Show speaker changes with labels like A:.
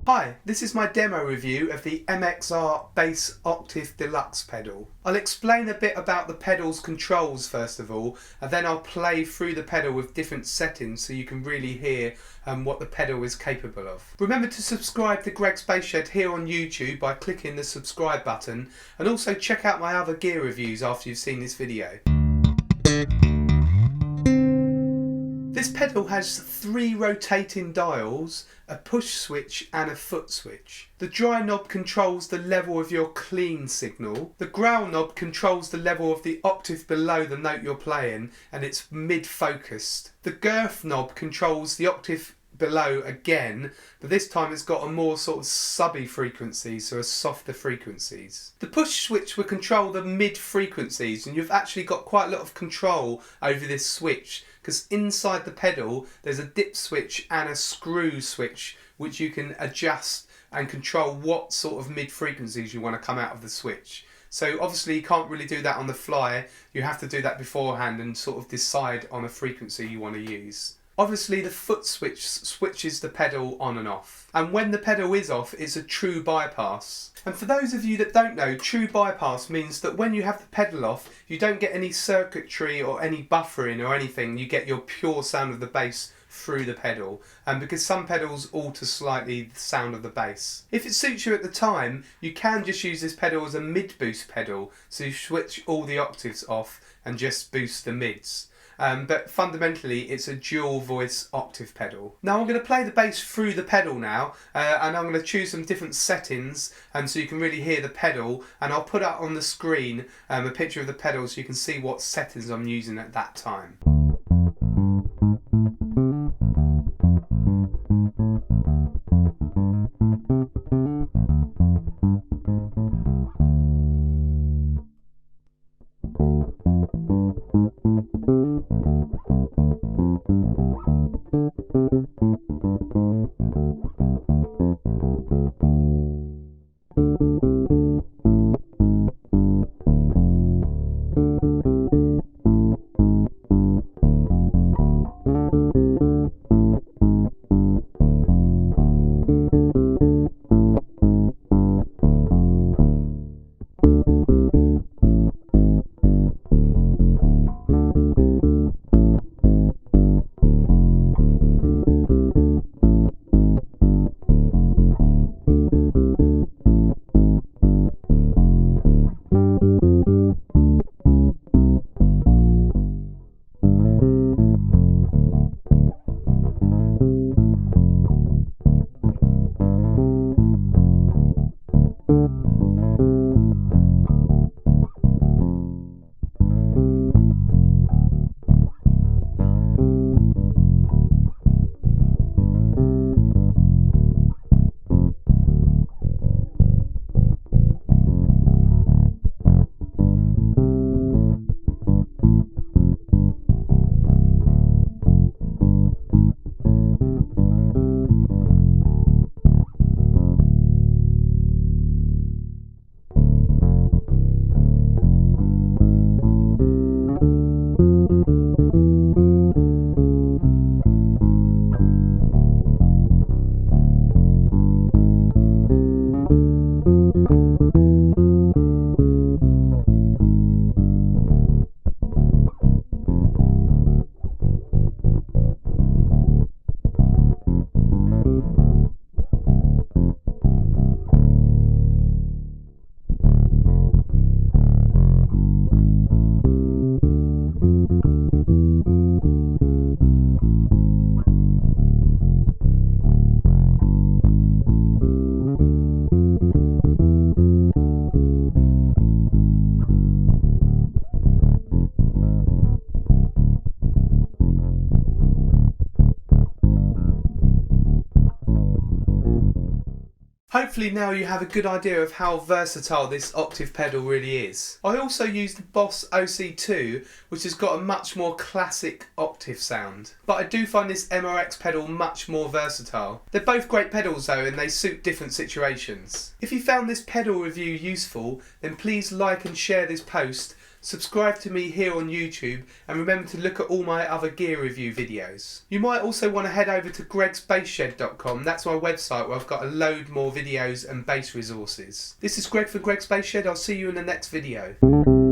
A: Hi, this is my demo review of the MXR Bass Octave Deluxe pedal. I'll explain a bit about the pedal's controls first of all, and then I'll play through the pedal with different settings so you can really hear what the pedal is capable of. Remember to subscribe to Greg's Bass Shed here on YouTube by clicking the subscribe button, and also check out my other gear reviews after you've seen this video. This pedal has 3 rotating dials, a push switch and a foot switch. The dry knob controls the level of your clean signal. The growl knob controls the level of the octave below the note you're playing, and it's mid-focused. The girth knob controls the octave below again, but this time it's got a more sort of subby frequencies, so a softer frequencies. The push switch will control the mid frequencies, and you've actually got quite a lot of control over this switch, because inside the pedal there's a dip switch and a screw switch which you can adjust and control what sort of mid frequencies you want to come out of the switch. So obviously you can't really do that on the fly, you have to do that beforehand and sort of decide on a frequency you want to use. Obviously the foot switch switches the pedal on and off, and when the pedal is off it's a true bypass. And for those of you that don't know, true bypass means that when you have the pedal off you don't get any circuitry or any buffering or anything, you get your pure sound of the bass through the pedal, and because some pedals alter slightly the sound of the bass. If it suits you at the time, you can just use this pedal as a mid boost pedal, so you switch all the octaves off and just boost the mids. But fundamentally it's a dual voice octave pedal. Now I'm going to play the bass through the pedal now, and I'm going to choose some different settings so you can really hear the pedal, and I'll put up on the screen a picture of the pedal so you can see what settings I'm using at that time. Hopefully now you have a good idea of how versatile this octave pedal really is. I also used the Boss OC2, which has got a much more classic octave sound. But I do find this MRX pedal much more versatile. They're both great pedals though, and they suit different situations. If you found this pedal review useful, then please like and share this post subscribe to me here on YouTube, and remember to look at all my other gear review videos. You might also want to head over to gregsbassshed.com. That's my website where I've got a load more videos and bass resources. This is Greg for Greg's Bass Shed. I'll see you in the next video.